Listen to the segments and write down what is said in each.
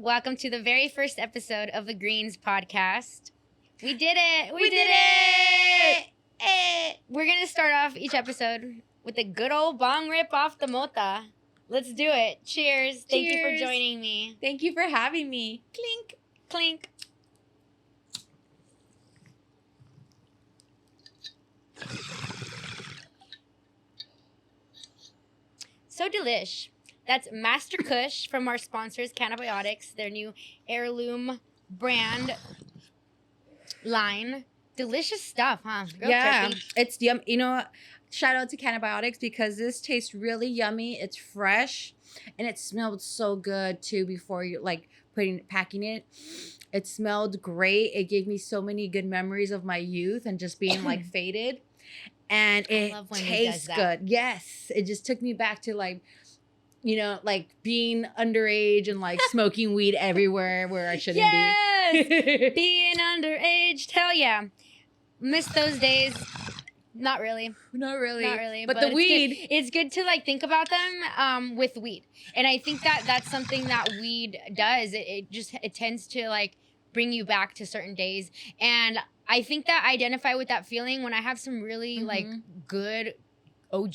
Welcome to the very first episode of the Greens podcast. We did it! We did it! We're going to start off each episode with a good old bong rip off the mota. Let's do it. Cheers. Thank you for joining me. Thank you for having me. Clink. Clink. So delish. That's Master Kush from our sponsors, Cannabiotix, their new Heirloom brand line. Delicious stuff, huh? Real turkey. It's yum. You know, shout out to Cannabiotix because this tastes really yummy. It's fresh, and it smelled so good too. Before you packing it, it smelled great. It gave me so many good memories of my youth and just being faded. And it tastes good. Yes, it just took me back to being underage and smoking weed everywhere where I shouldn't be. Being underage, hell yeah. Miss those days. Not really. Not really. But the weed. It's good to think about them with weed. And I think that's something that weed does. It tends to bring you back to certain days. And I think that I identify with that feeling when I have some really good OG,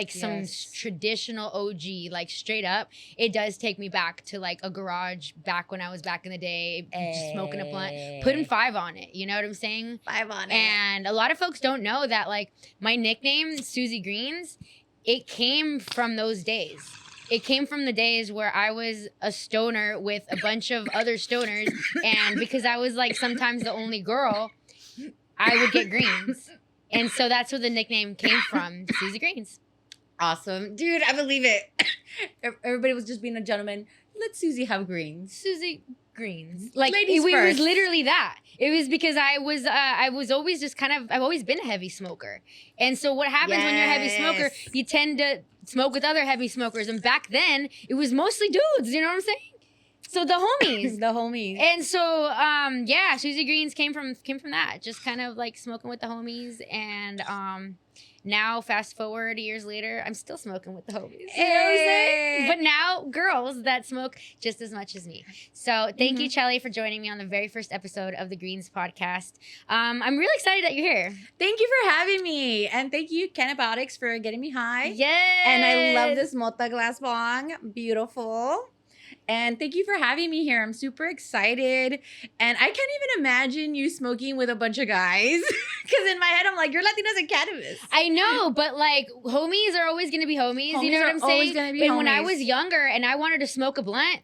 some traditional OG, straight up. It does take me back to a garage back when I was back in the day, just smoking a blunt, putting 5 on it. You know what I'm saying? 5 on it. And a lot of folks don't know that my nickname, Susie Greens, it came from those days. It came from the days where I was a stoner with a bunch of other stoners, and because I was sometimes the only girl, I would get greens. And so that's where the nickname came from, Susie Greens. Awesome. Dude, I believe it. Everybody was just being a gentleman. Let Susie have greens. Susie Greens. Ladies it first. was literally that. It was because I was always just I've always been a heavy smoker. And so what happens when you're a heavy smoker, you tend to smoke with other heavy smokers. And back then, it was mostly dudes, you know what I'm saying? So the homies. The homies. And so, Susie Greens came from that. Just smoking with the homies. And now, fast forward years later, I'm still smoking with the homies. You know what I'm saying? But now, girls that smoke just as much as me. So thank you, Chelly, for joining me on the very first episode of the Greens podcast. I'm really excited that you're here. Thank you for having me. And thank you, Cannabiotix, for getting me high. Yes. And I love this Mota glass bong. Beautiful. And thank you for having me here. I'm super excited. And I can't even imagine you smoking with a bunch of guys. Because in my head, I'm like, you're Latinas in cannabis. I know, but homies are always going to be homies. You know what I'm saying? Always gonna be homies. When I was younger and I wanted to smoke a blunt,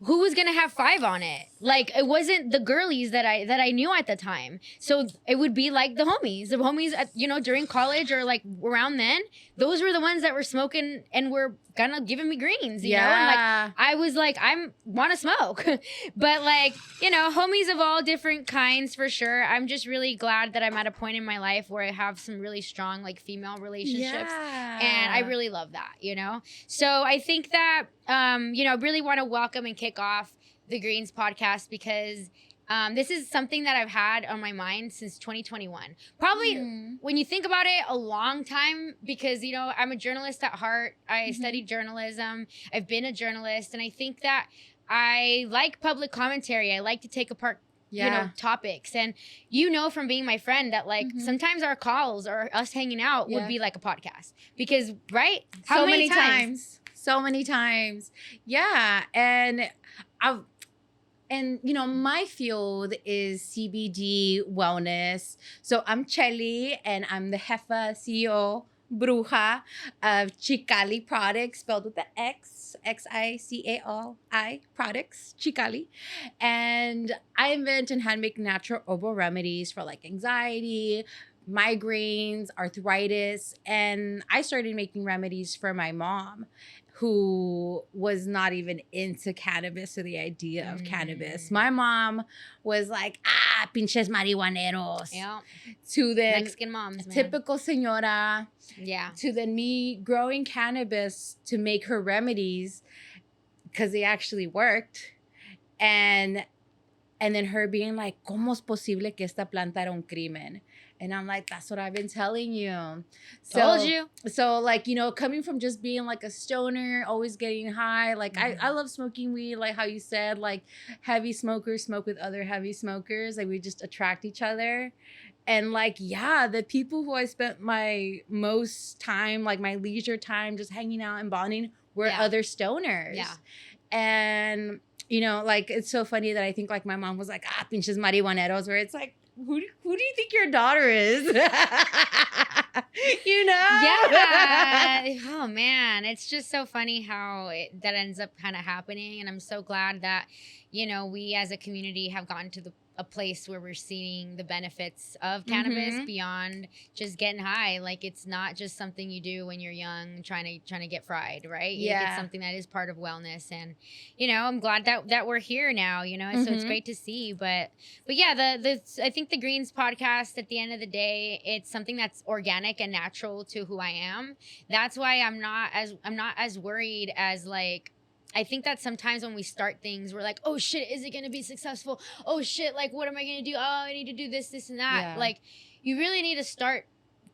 who was going to have 5 on it? It wasn't the girlies that I knew at the time. So it would be the homies. The homies, during college or around then, those were the ones that were smoking and were kind of giving me greens, you know? And I was I want to smoke. But homies of all different kinds for sure. I'm just really glad that I'm at a point in my life where I have some really strong female relationships. Yeah. And I really love that, So I think that, I really want to welcome and kick off the Greens podcast because this is something that I've had on my mind since 2021. Probably when you think about it, a long time because, I'm a journalist at heart. I studied journalism. I've been a journalist. And I think that I like public commentary. I like to take apart topics. And from being my friend that sometimes our calls or us hanging out would be like a podcast. Because, right? How so many times? So many times. Yeah. And my field is CBD wellness. So I'm Chelly, and I'm the jefa CEO, bruja of Xicali Products, spelled with the X, Xicali Products, Xicali. And I invent and hand make natural herbal remedies for anxiety, migraines, arthritis. And I started making remedies for my mom, who was not even into cannabis or the idea of cannabis. My mom was pinches marihuaneros. Yeah. To the Mexican moms, man. Typical señora. Yeah. To then me growing cannabis to make her remedies because they actually worked. And then her being ¿cómo es posible que esta planta era un crimen? And I'm like, that's what I've been telling you. Told you. So like, coming from just being like a stoner, always getting high, like I love smoking weed, like how you said, like heavy smokers smoke with other heavy smokers, like we just attract each other. And like, yeah, the people who I spent my most time, like my leisure time just hanging out and bonding were other stoners. Yeah. And, like, it's so funny that I think like my mom was like, pinches marihuaneros, where it's like, who do you think your daughter is? Yeah. Oh man, it's just so funny how that ends up kind of happening, and I'm so glad that we as a community have gotten to a place where we're seeing the benefits of cannabis beyond just getting high. Like, it's not just something you do when you're young trying to get fried, right? Yeah. Like, it's something that is part of wellness, and I'm glad that we're here now, so it's great to see. But yeah, I think the Greens podcast, at the end of the day, it's something that's organic and natural to who I am. That's why I'm not as worried as, like, I think that sometimes when we start things, we're like, oh shit, is it going to be successful? Oh shit, like, what am I going to do? Oh, I need to do this and that. Yeah. Like, you really need to start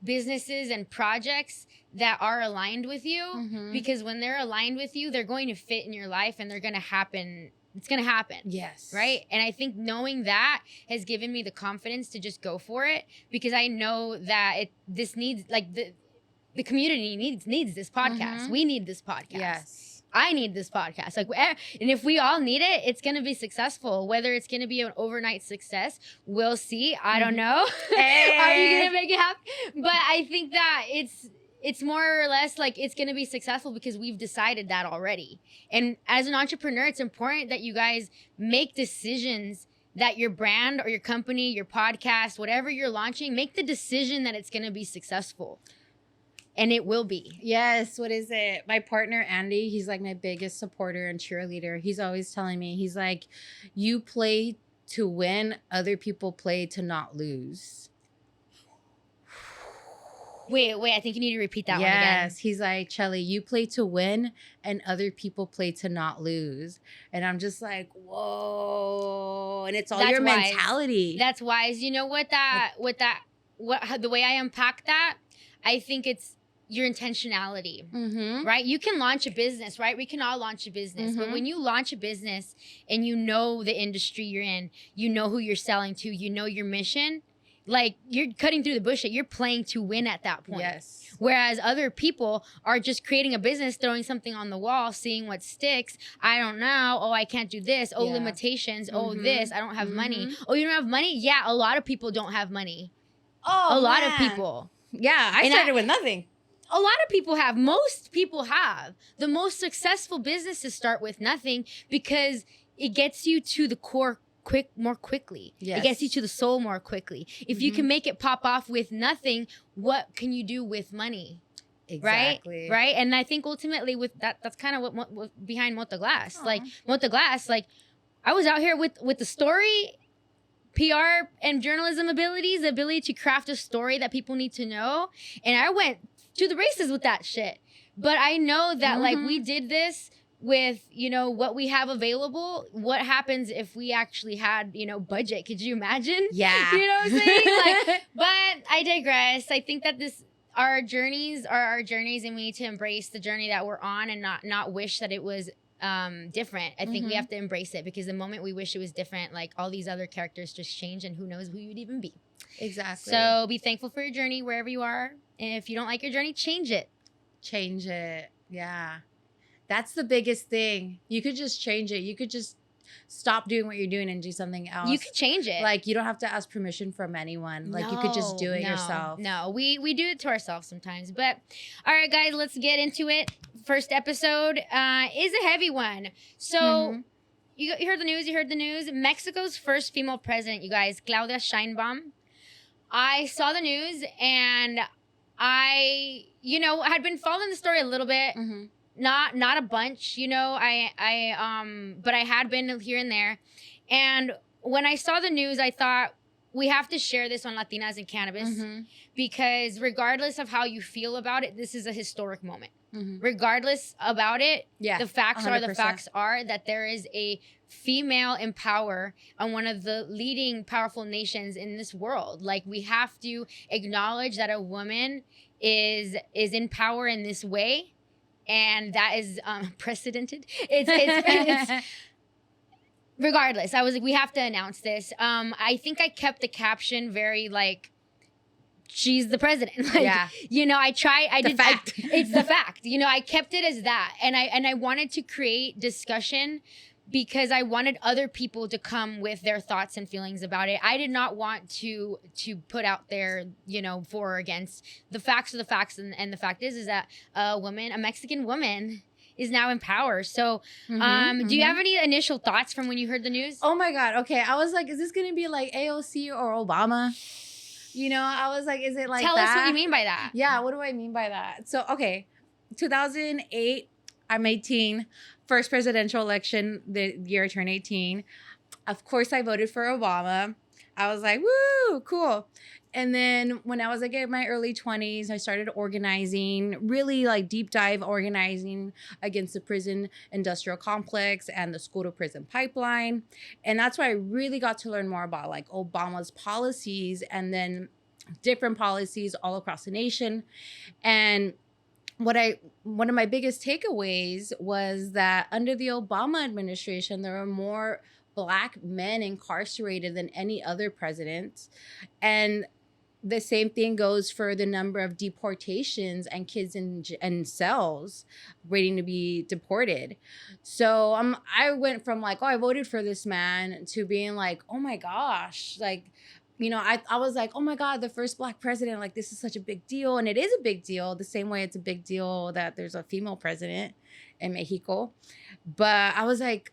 businesses and projects that are aligned with you, because when they're aligned with you, they're going to fit in your life and they're going to happen. It's going to happen. Yes. Right? And I think knowing that has given me the confidence to just go for it, because I know that this needs, like, the community needs this podcast. We need this podcast. Yes. I need this podcast. Like, and if we all need it, it's going to be successful. Whether it's going to be an overnight success, we'll see. I don't know. Hey. Are you going to make it happen? But I think that it's more or less like it's going to be successful because we've decided that already. And as an entrepreneur, it's important that you guys make decisions that your brand or your company, your podcast, whatever you're launching, make the decision that it's going to be successful. And it will be. Yes. What is it? My partner, Andy, he's like my biggest supporter and cheerleader. He's always telling me, he's like, you play to win, other people play to not lose. Wait, I think you need to repeat that one again. Yes. He's like, Chelly, you play to win and other people play to not lose. And I'm just like, whoa. And it's all your mentality. That's wise. You know what the way I unpack that, I think it's your intentionality, right? You can launch a business, right? We can all launch a business. But when you launch a business and you know the industry you're in, you know who you're selling to, you know your mission, like, you're cutting through the bullshit. You're playing to win at that point. Yes. Whereas other people are just creating a business, throwing something on the wall, seeing what sticks. I don't know. Oh, I can't do this. Oh, limitations. Oh, this. I don't have money. Oh, you don't have money? Yeah, a lot of people don't have money. Oh, a lot of people. Yeah, I started with nothing. A lot of people have. Most people have. The most successful businesses start with nothing because it gets you to the core more quickly. Yes. It gets you to the soul more quickly. If you can make it pop off with nothing, what can you do with money? Exactly. Right? And I think ultimately with that's kind of what behind Mota Glass. Like, Mota Glass, like, I was out here with the story, PR and journalism abilities, the ability to craft a story that people need to know. And I went to the races with that shit. But I know that like we did this with, what we have available. What happens if we actually had, budget? Could you imagine? Yeah. You know what I'm saying? But I digress. I think that our journeys are our journeys, and we need to embrace the journey that we're on and not wish that it was different. I think we have to embrace it, because the moment we wish it was different, like, all these other characters just change, and who knows who you'd even be. Exactly. So be thankful for your journey wherever you are. And if you don't like your journey, change it. Change it. Yeah. That's the biggest thing. You could just change it. You could just stop doing what you're doing and do something else. You could change it. Like, you don't have to ask permission from anyone. Like, you could just do it yourself. No, we do it to ourselves sometimes. But all right, guys, let's get into it. First episode is a heavy one. So you heard the news. Mexico's first female president, you guys, Claudia Sheinbaum. I saw the news, and I had been following the story a little bit. Not a bunch, but I had been here and there. And when I saw the news, I thought, we have to share this on Latinas in Cannabis, because regardless of how you feel about it, this is a historic moment. regardless about it. Yeah, the facts 100%. are the facts are that there is a female in power on one of the leading powerful nations in this world. Like, we have to acknowledge that a woman is in power in this way, and that is precedented. It's regardless. I was like, we have to announce this. I think I kept the caption very like, she's the president. Like, Yeah. you know, I did fact. it's the fact. You know, I kept it as that. And I wanted to create discussion because I wanted other people to come with their thoughts and feelings about it. I did not want to put out there, you know, for or against. The facts are the facts, and the fact is that a Mexican woman is now in power. So, do you have any initial thoughts from when you heard the news? Oh my God. Okay. I was like, is this going to be like AOC or Obama? You know, I was like, is it like Tell that? us what you mean by that. Yeah. What do I mean by that? So, okay. 2008, I'm 18. First presidential election, the year I turned 18. Of course, I voted for Obama. I was like, woo, cool. And then when I was like in my early 20s, I started organizing, really like deep dive organizing against the prison industrial complex and the school to prison pipeline. And that's where I really got to learn more about like Obama's policies and then different policies all across the nation. And one of my biggest takeaways was that under the Obama administration, there were more Black men incarcerated than any other president. And the same thing goes for the number of deportations and kids in cells waiting to be deported. So I went from like, oh, I voted for this man to being like, oh my gosh, like, you know, I was like, oh my God, the first Black president, like this is such a big deal. And it is a big deal, the same way it's a big deal that there's a female president in Mexico. But I was like,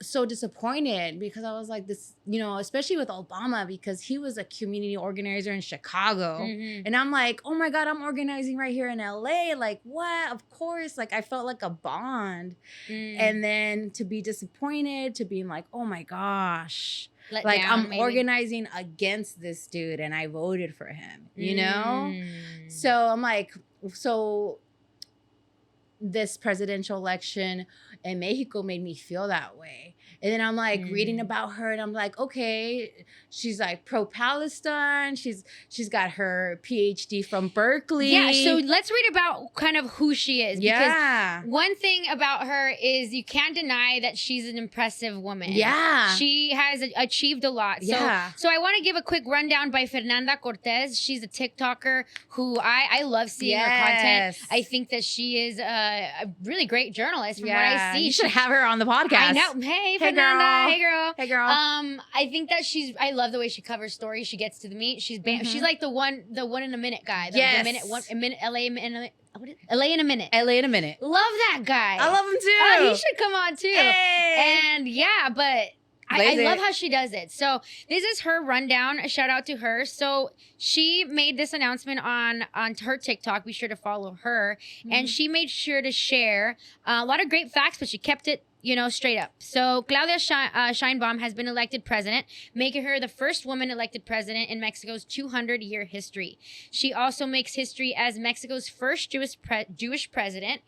so disappointed because I was like this, you know, especially with Obama, because he was a community organizer in Chicago. And I'm like, oh my God, I'm organizing right here in LA. Like, what? Of course. Like, I felt like a bond. And then to be disappointed, to being like, oh my gosh, like I'm organizing against this dude and I voted for him, you know? So I'm like, so this presidential election in Mexico made me feel that way. And then I'm like reading about her and I'm like, okay, she's like pro-Palestine. She's got her PhD from Berkeley. Yeah, so let's read about kind of who she is. Yeah. Because one thing about her is you can't deny that she's an impressive woman. Yeah. She has achieved a lot. Yeah. So I want to give a quick rundown by Fernanda Cortez. She's a TikToker who I love seeing her content. I think that she is a really great journalist from what I see. You should have her on the podcast. I know. Hey, Fernanda. girl. Hey, girl. Hey, girl. I think that I love the way she covers stories. She gets to the meat. She's like the one in a minute guy. A minute, LA in a minute. LA in a minute. LA in a minute. Love that guy. I love him too. He should come on too. Hey. And yeah, but I love how she does it. So this is her rundown. A shout out to her. So she made this announcement on her TikTok. Be sure to follow her. And she made sure to share a lot of great facts, but she kept it, you know, straight up. So Claudia Sheinbaum has been elected president, making her the first woman elected president in Mexico's 200-year history. She also makes history as Mexico's first Jewish president,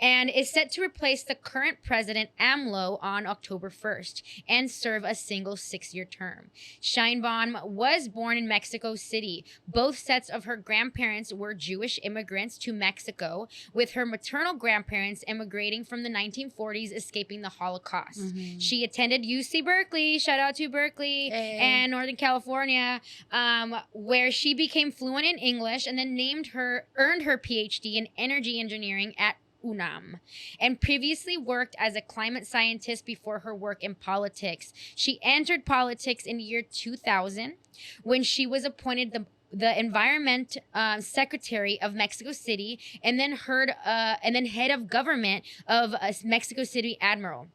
and is set to replace the current president, AMLO, on October 1st and serve a single 6-year term. Sheinbaum was born in Mexico City. Both sets of her grandparents were Jewish immigrants to Mexico, with her maternal grandparents immigrating from the 1940s, escaping the Holocaust. She attended UC Berkeley, shout out to Berkeley, and Northern California, where she became fluent in English and then earned her PhD in energy engineering at UNAM, and previously worked as a climate scientist before her work in politics. She entered politics in the year 2000 when she was appointed the environment secretary of Mexico City, and then head of government of Mexico City Admiral.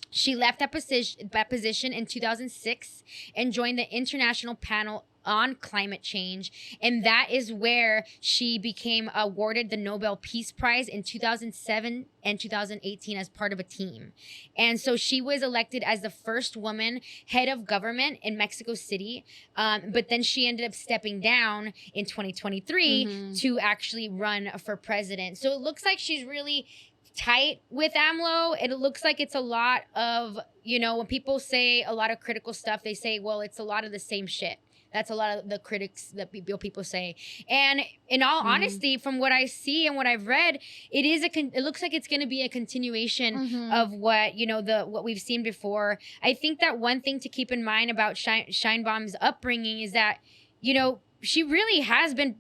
She left that position in 2006 and joined the international panel on climate change. And that is where she became awarded the Nobel Peace Prize in 2007 and 2018 as part of a team. And so she was elected as the first woman head of government in Mexico City. But then she ended up stepping down in 2023 to actually run for president. So it looks like she's really tight with AMLO. It looks like it's a lot of, you know, when people say a lot of critical stuff, they say, well, it's a lot of the same shit. That's a lot of the critics that people say. And in all honesty, from what I see and what I've read, it looks like it's going to be a continuation of what, you know, what we've seen before. I think that one thing to keep in mind about Sheinbaum's upbringing is that, you know, she really has been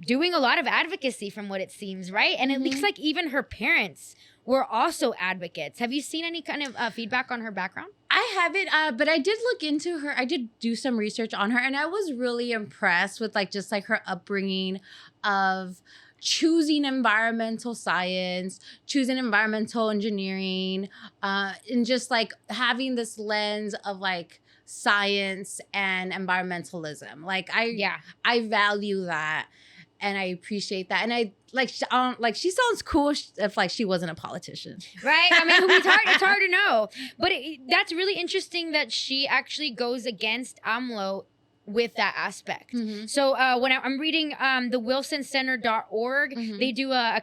doing a lot of advocacy from what it seems, right? And it looks like even her parents were also advocates. Have you seen any kind of feedback on her background? I haven't, but I did look into her. I did do some research on her, and I was really impressed with just her upbringing of choosing environmental science, choosing environmental engineering, and just having this lens of science and environmentalism. I value that. And I appreciate that. And I she sounds cool if she wasn't a politician. Right? I mean, it's hard to know. But that's really interesting that she actually goes against AMLO with that aspect. So when I'm reading the wilsoncenter.org, they do a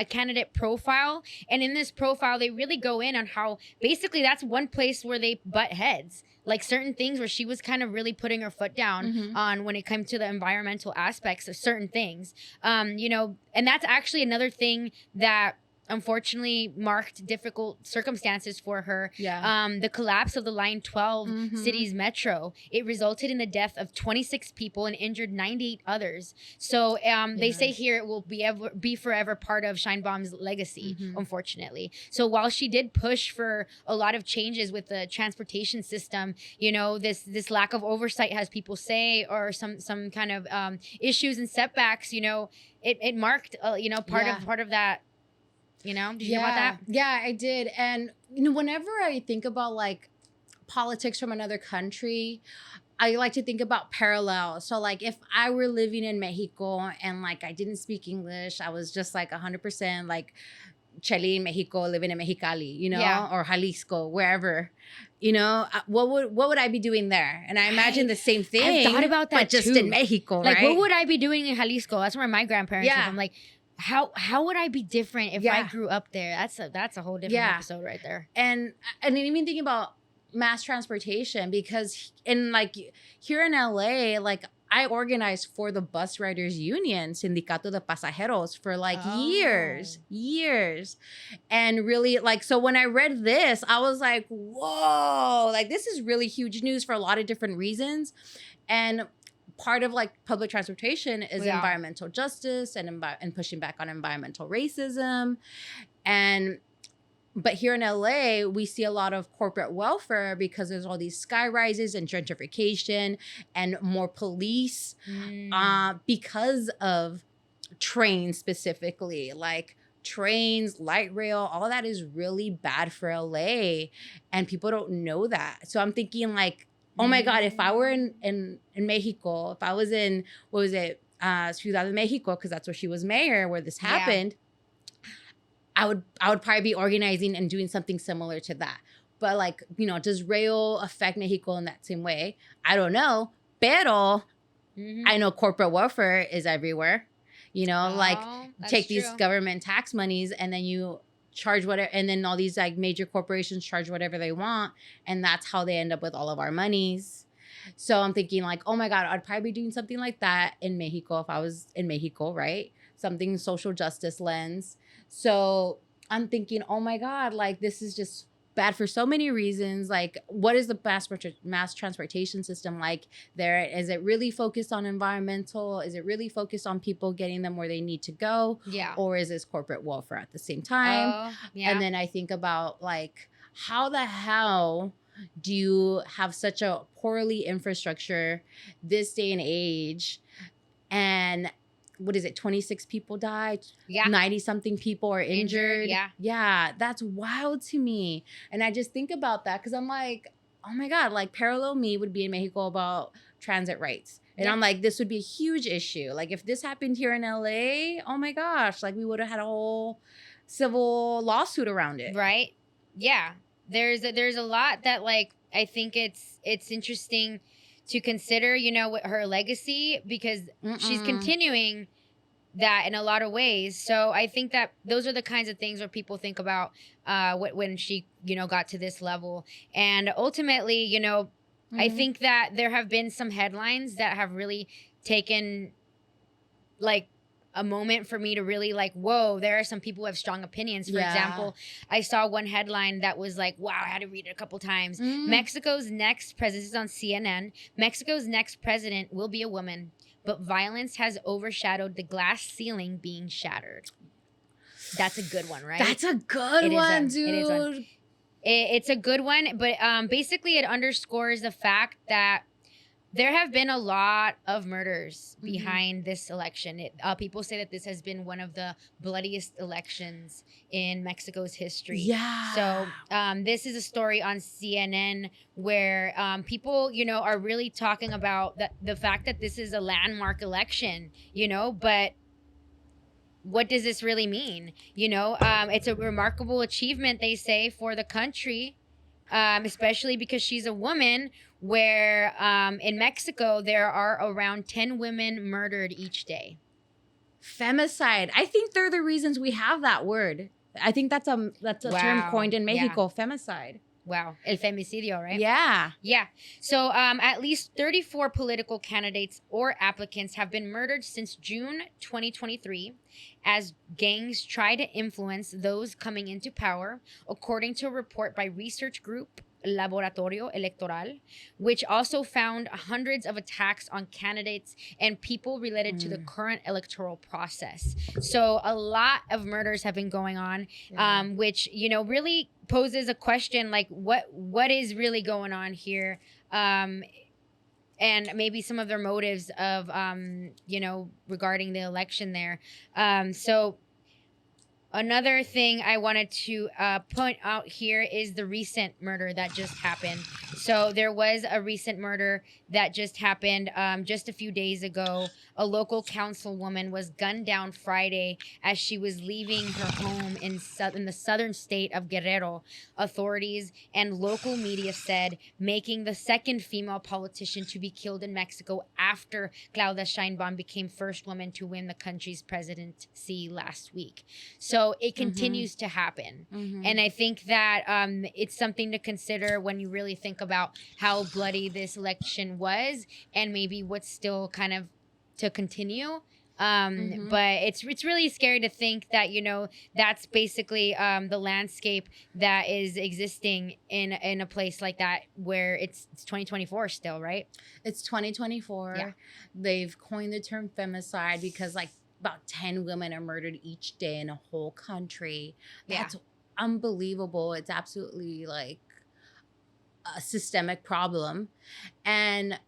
candidate profile. And in this profile, they really go in on how basically that's one place where they butt heads. Like certain things where she was kind of really putting her foot down on when it comes to the environmental aspects of certain things. You know, and that's actually another thing that unfortunately marked difficult circumstances for her. The collapse of the Line 12 city's metro, it resulted in the death of 26 people and injured 98 others. So they say here it will be forever part of Sheinbaum's legacy, unfortunately. So while she did push for a lot of changes with the transportation system, you know, this lack of oversight, as people say, or some kind of issues and setbacks, you know, it marked you know, part of that. You know, did you hear about that? Yeah, I did. And you know, whenever I think about politics from another country, I like to think about parallels. So if I were living in Mexico and I didn't speak English, I was just 100% Chelly in Mexico, living in Mexicali, you know, or Jalisco, wherever, you know, what would I be doing there? And I imagine the same thing. I've thought about that but just in Mexico, right? What would I be doing in Jalisco? That's where my grandparents are from. How would I be different if I grew up there? That's a whole different episode right there. And even thinking about mass transportation, because here in LA, I organized for the bus riders union, Sindicato de Pasajeros, for years. And really so when I read this, I was like, whoa, this is really huge news for a lot of different reasons. And part of public transportation is environmental justice and pushing back on environmental racism. But here in LA, we see a lot of corporate welfare because there's all these sky rises and gentrification and more police because of trains specifically. Trains, light rail, all of that is really bad for LA. And people don't know that. So I'm thinking oh my God, if I were in Mexico, if I was in, Ciudad de Mexico, because that's where she was mayor, where this happened, I would probably be organizing and doing something similar to that. But you know, does rail affect Mexico in that same way? I don't know. Pero I know corporate welfare is everywhere. You know, take these government tax monies and then you charge whatever, and then all these major corporations charge whatever they want, and that's how they end up with all of our monies. So I'm thinking oh my God, I'd probably be doing something like that in Mexico if I was in Mexico, right? Something social justice lens. So I'm thinking, oh my God, this is just bad for so many reasons. What is the mass transportation system like there? Is it really focused on environmental? Is it really focused on people getting them where they need to go? Yeah. Or is this corporate welfare at the same time? And then I think about how the hell do you have such a poorly infrastructure this day and age, and what is it, 26 people died? 90 something people are injured. Yeah, that's wild to me. And I just think about that because I'm oh my God, parallel me would be in Mexico about transit rights. And Yeah. I'm like, this would be a huge issue. Like if this happened here in LA, oh my gosh, like we would have had a whole civil lawsuit around it. Right? Yeah. There's a lot that like I think it's interesting to consider, you know, with her legacy because she's Mm-mm. continuing that in a lot of ways. So I think that those are the kinds of things where people think about when she, you know, got to this level. And ultimately, you know, I Mhm. think that there have been some headlines that have really taken like a moment for me to really like, whoa, there are some people who have strong opinions. For Yeah. example, I saw one headline that was like, wow, I had to read it a couple times. Mexico's next president, this is on CNN, Mexico's next president will be a woman, but violence has overshadowed the glass ceiling being shattered. That's a good one, right? That's a good one, dude. It is one. It's a good one, but basically it underscores the fact that there have been a lot of murders behind this election. People say that this has been one of the bloodiest elections in Mexico's history. Yeah. So this is a story on CNN where people, you know, are really talking about the fact that this is a landmark election, you know, but what does this really mean? You know, it's a remarkable achievement, they say, for the country, especially because she's a woman, where in Mexico, there are around 10 women murdered each day. Femicide. I think they're the reasons we have that word. I think that's a term coined in Mexico, femicide. Wow. El femicidio, right? Yeah. Yeah. So at least 34 political candidates or applicants have been murdered since June 2023 as gangs try to influence those coming into power, according to a report by research group Laboratorio Electoral, which also found hundreds of attacks on candidates and people related to the current electoral process. So a lot of murders have been going on, which, you know, really poses a question like what is really going on here, and maybe some of their motives of you know, regarding the election there. So another thing I wanted to point out here is the recent murder that just happened. So there was a recent murder that just happened just a few days ago. A local councilwoman was gunned down Friday as she was leaving her home in the southern state of Guerrero. Authorities and local media said, making the second female politician to be killed in Mexico after Claudia Sheinbaum became first woman to win the country's presidency last week. So it continues to happen. And I think that it's something to consider when you really think about how bloody this election was and maybe what's still kind of to continue. But it's really scary to think that, you know, that's basically the landscape that is existing in a place like that where it's 2024 still, right? It's 2024. Yeah. They've coined the term femicide because like about 10 women are murdered each day in a whole country. That's unbelievable. It's absolutely like a systemic problem. And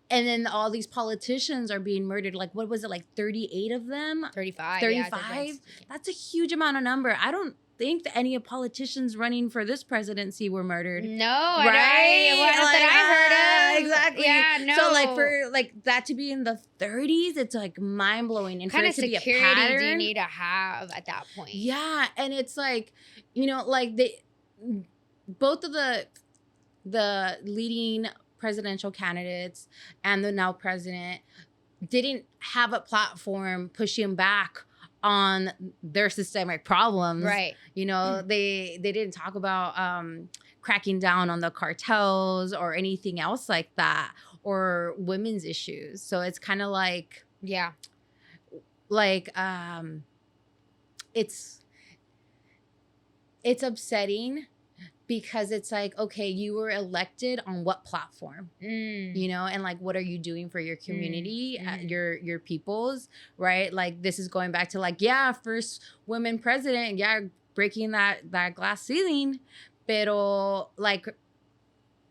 then all these politicians are being murdered. Like, what was it, like 38 of them? 35. 35? That's a huge amount of number. I don't think that any politicians running for this presidency were murdered. No, right? that I heard of. Exactly. Yeah, no. So like for like that to be in the 30s, it's like mind blowing. And kind for of it to be a security do you pattern, need to have at that point? yeah, and it's like, you know, like both of the leading presidential candidates and the now president didn't have a platform pushing back on their systemic problems. Right. You know, they didn't talk about cracking down on the cartels or anything else like that, or women's issues. So it's kind of like, yeah, like it's upsetting because it's like, okay, you were elected on what platform, you know, and like, what are you doing for your community, your peoples, right? Like, this is going back to like, yeah, first women president, yeah, breaking that glass ceiling, pero like,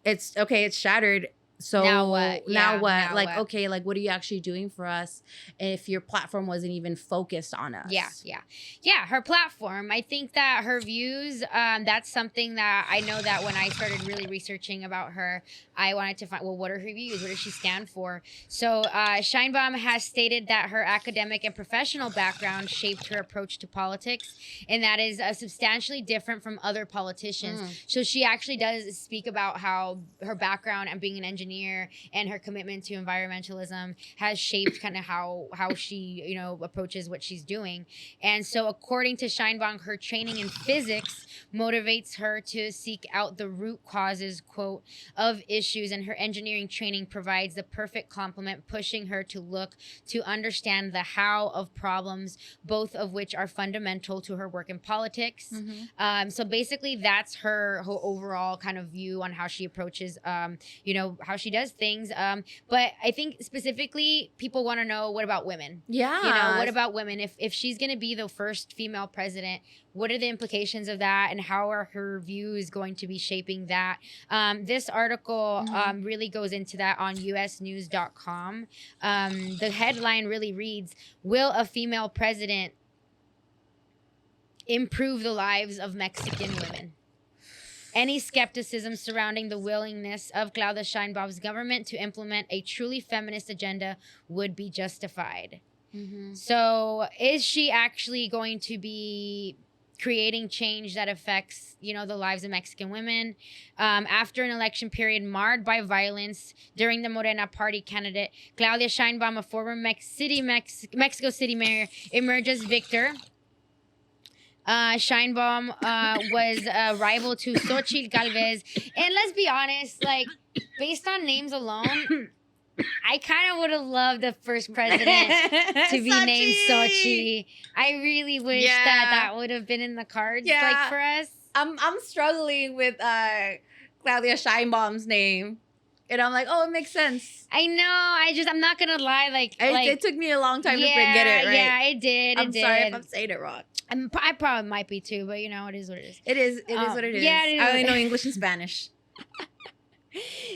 it's okay, it's shattered. So Now what? Now Yeah, what? now Like, what? okay, like what are you actually doing for us if your platform wasn't even focused on us? Yeah. Her platform. I think that her views. That's something that I know that when I started really researching about her, I wanted to find. Well, what are her views? What does she stand for? So Sheinbaum has stated that her academic and professional background shaped her approach to politics, and that is substantially different from other politicians. So she actually does speak about how her background and being an engineer and her commitment to environmentalism has shaped kind of how she approaches what she's doing. And so according to Scheinbaum, her training in physics motivates her to seek out the root causes, quote, of issues, and her engineering training provides the perfect complement, pushing her to look to understand the how of problems, both of which are fundamental to her work in politics. So basically that's her overall kind of view on how she approaches how she does things. But I think specifically people want to know, what about women? Yeah. What about women? If she's going to be the first female president, what are the implications of that, and how are her views going to be shaping that? This article really goes into that on usnews.com. The headline really reads, "Will a female president improve the lives of Mexican women?" Any skepticism surrounding the willingness of Claudia Sheinbaum's government to implement a truly feminist agenda would be justified. So is she actually going to be creating change that affects, the lives of Mexican women? After an election period marred by violence during the Morena party candidate, Claudia Sheinbaum, a former Mexico City mayor, emerges victor. Sheinbaum was a rival to Xochitl Galvez. And let's be honest, like, based on names alone, I kind of would have loved the first president to be named Sochi. I really wish that would have been in the cards, like, for us. I'm struggling with Claudia Scheinbaum's name. And I'm like, oh, it makes sense. I know. I'm not going to lie. It took me a long time to forget it, right? Yeah, it did. I'm sorry if I'm saying it wrong. I probably might be too, but it is what it is. It is what it is. Yeah, I only know English and Spanish.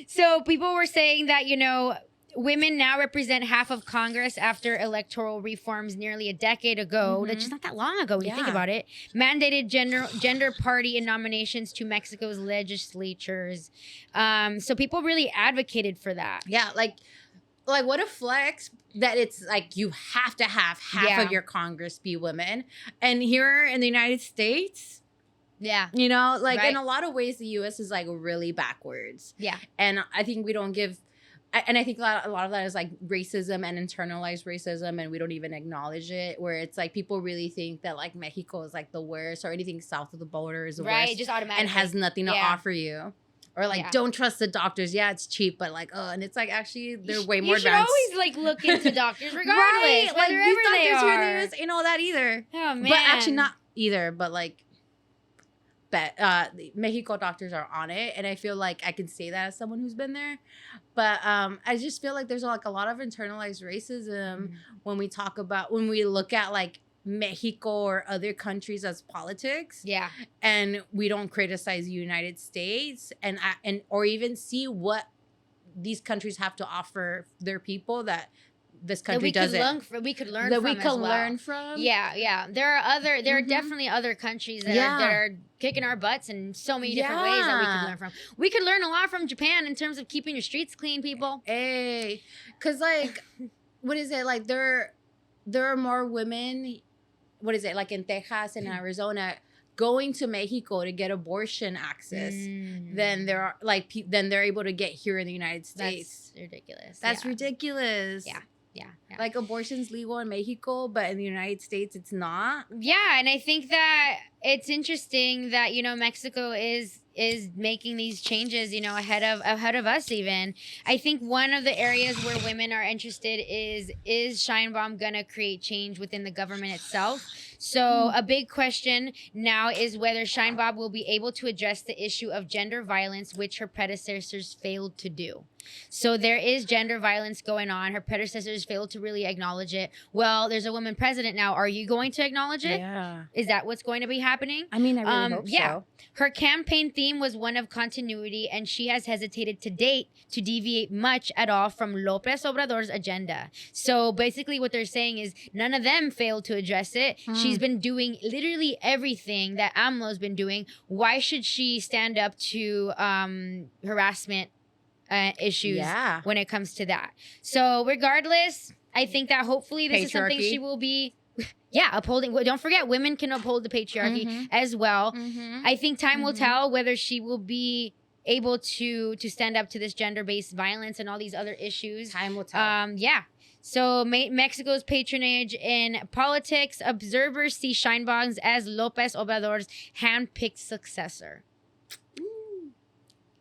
So people were saying that, women now represent half of Congress after electoral reforms nearly a decade ago. That's just not that long ago when you think about it. Mandated gender party in nominations to Mexico's legislatures. So people really advocated for that. Yeah, like what a flex that it's like you have to have half of your Congress be women. And here in the United States, in a lot of ways, the U.S. is like really backwards. Yeah. And I think we don't give... And I think a lot of that is like racism and internalized racism, and we don't even acknowledge it. Where it's like people really think that like Mexico is like the worst, or anything south of the border is the worst, right? Just automatically, and has nothing to offer you. Or like don't trust the doctors. Yeah, it's cheap, but like and it's like actually they're way more advanced. You should always like look into doctors regardless, right? Like wherever these doctors they here in are. the US ain't all that either. Oh man, but actually not either. But like. The Mexico doctors are on it, and I feel like I can say that as someone who's been there. But I just feel like there's like a lot of internalized racism when we look at like Mexico or other countries as politics. Yeah, and we don't criticize the United States or even see what these countries have to offer their people that this country doesn't. We could learn from. Yeah. There are definitely other countries that are kicking our butts in so many different ways that we could learn from. We could learn a lot from Japan in terms of keeping your streets clean, people. Hey, because like, what is it like? There are more women. What is it like in Texas and Arizona going to Mexico to get abortion access than there are than they're able to get here in the United States. That's ridiculous. That's ridiculous. Yeah. Like abortion's legal in Mexico, but in the United States it's not. Yeah, and I think that it's interesting that Mexico is making these changes ahead of us even. I think one of the areas where women are interested is Sheinbaum gonna create change within the government itself? So a big question now is whether Sheinbaum will be able to address the issue of gender violence, which her predecessors failed to do. So there is gender violence going on. Her predecessors failed to really acknowledge it. Well, there's a woman president now. Are you going to acknowledge it? Yeah. Is that what's going to be happening? I mean, I really hope so. Her campaign theme was one of continuity, and she has hesitated to date to deviate much at all from Lopez Obrador's agenda. So basically what they're saying is none of them failed to address it. She's been doing literally everything that AMLO's been doing. Why should she stand up to harassment issues when it comes to that? So regardless, I think that hopefully this is something she will be upholding. Don't forget, women can uphold the patriarchy as well. I think time will tell whether she will be able to stand up to this gender-based violence and all these other issues. Time will tell. So Mexico's patronage in politics. Observers see Sheinbaum as Lopez Obrador's hand-picked successor.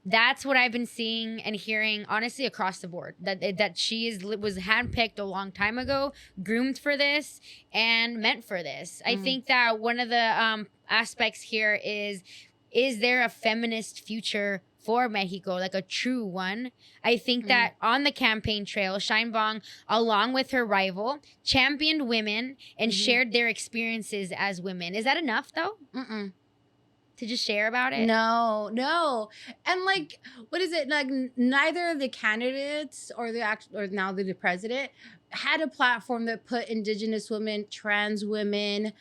That's what I've been seeing and hearing, honestly, across the board. That she was handpicked a long time ago, groomed for this, and meant for this. I think that one of the aspects here is there a feminist future for Mexico, like a true one? I think that on the campaign trail, Sheinbaum, along with her rival, championed women and shared their experiences as women. Is that enough, though? To just share about it? No. And like, what is it? Like, neither of the candidates or now the president had a platform that put indigenous women, trans women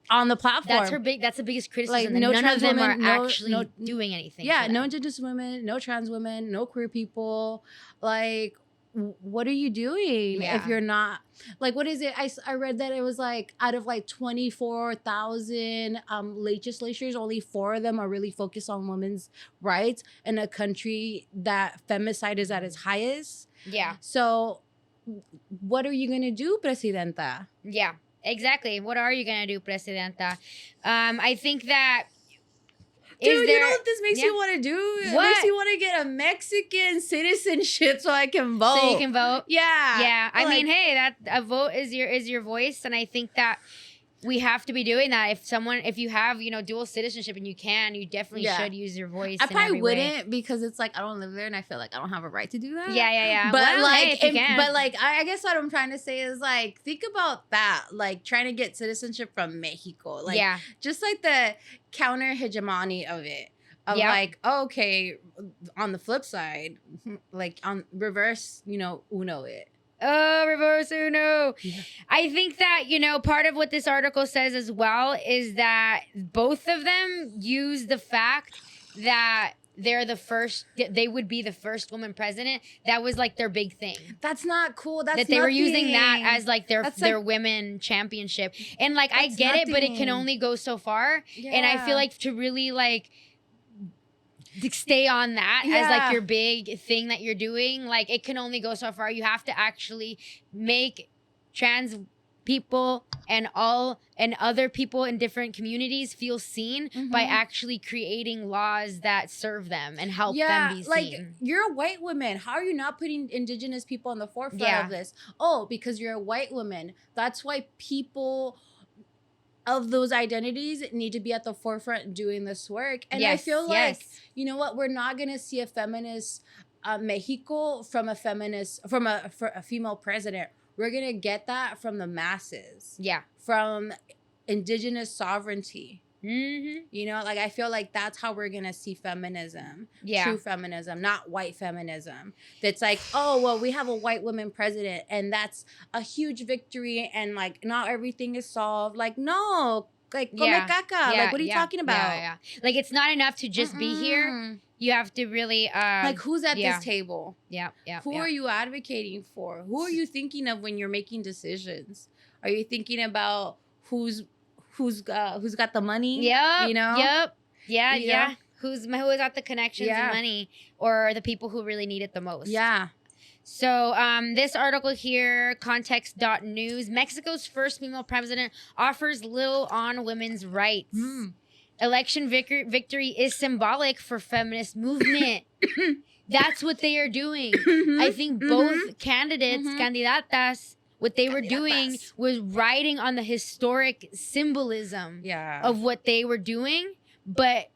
on the platform. That's the biggest criticism. Like, none of them are actually doing anything. Yeah, no indigenous women, no trans women, no queer people. Like, what are you doing if you're not, like, what is it? I read that it was like out of like 24,000 legislatures, only 4 of them are really focused on women's rights in a country that femicide is at its highest. Yeah. So what are you going to do, Presidenta? Yeah, exactly. What are you going to do, Presidenta? I think that Dude, you know what this makes you want to do? It makes you want to get a Mexican citizenship so I can vote. So you can vote? Yeah. Yeah. I mean, hey, that a vote is your voice, and I think that we have to be doing that. If you have, dual citizenship and you definitely should use your voice. I probably wouldn't because it's like I don't live there and I feel like I don't have a right to do that. Yeah. But well, like, hey, I guess what I'm trying to say is like, think about that. Like trying to get citizenship from Mexico. Like, just like the counter hegemony of it. Like, okay, on the flip side, like on reverse, uno it. Oh, reverse uno. Yeah. I think that, part of what this article says as well is that both of them use the fact that they would be the first woman president. That was like their big thing. That's not cool. That's that they were using that as like their women championship. And like, I get it, but it can only go so far. Yeah. And I feel like to really like stay on that as like your big thing that you're doing, like it can only go so far. You have to actually make trans people and other people in different communities feel seen by actually creating laws that serve them and help them be seen. Like, you're a white woman. How are you not putting indigenous people on the forefront of this? Oh, because you're a white woman. That's why people of those identities need to be at the forefront doing this work. And I feel like, you know what? We're not going to see a feminist Mexico from a female president. We're going to get that from the masses. Yeah. From indigenous sovereignty. Like I feel like that's how we're going to see feminism. Yeah. True feminism, not white feminism. That's like, oh, well, we have a white woman president and that's a huge victory and like not everything is solved. Like, no, like, come caca. Like, what are you talking about? Yeah. Like, it's not enough to just be here. You have to really like, who's at this table? Yeah. Who are you advocating for? Who are you thinking of when you're making decisions? Are you thinking about who's got the money? Yep. Yeah. Who's got the connections and money, or the people who really need it the most? Yeah. So this article here, context.news, Mexico's first female president offers little on women's rights. Election victory is symbolic for feminist movement. That's what they are doing. I think both candidatas, what they were doing was riding on the historic symbolism of what they were doing, but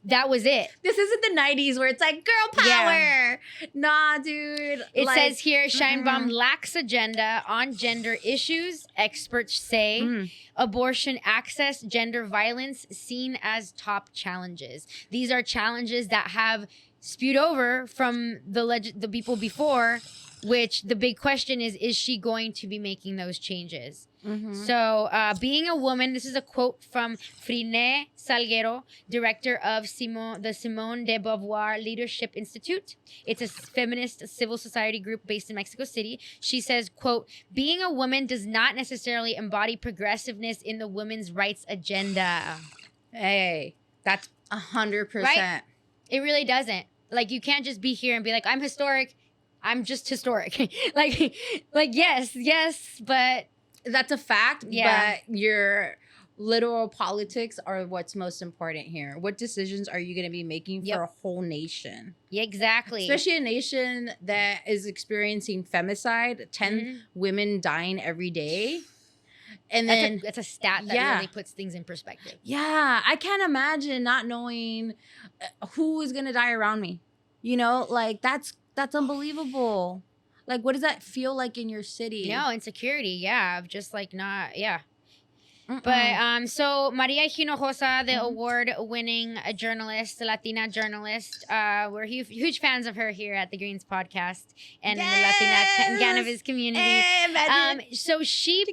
that was it. This isn't the 90s where it's like girl power. Yeah. Nah, dude. It like, says here, Sheinbaum lacks agenda on gender issues. Experts say abortion access, gender violence seen as top challenges. These are challenges that have spewed over from the people before, which the big question is she going to be making those changes? So being a woman, this is a quote from Frine Salguero, director of the Simone de Beauvoir Leadership Institute. It's a feminist civil society group based in Mexico City. She says, quote, being a woman does not necessarily embody progressiveness in the women's rights agenda. Hey, that's 100%. Right? It really doesn't. Like, you can't just be here and be like, I'm historic. I'm just historic. like, yes, but... That's a fact, but your literal politics are what's most important here. What decisions are you going to be making for a whole nation? Yeah, exactly. Especially a nation that is experiencing femicide, 10 women dying every day. And then that's a stat that really puts things in perspective. Yeah, I can't imagine not knowing who is going to die around me. You know, like that's unbelievable. Like, what does that feel like in your city? No, insecurity, yeah, of just like not, yeah. But so Maria Hinojosa, the award-winning journalist, Latina journalist, we're huge fans of her here at the Greens podcast and in the Latina cannabis community. So she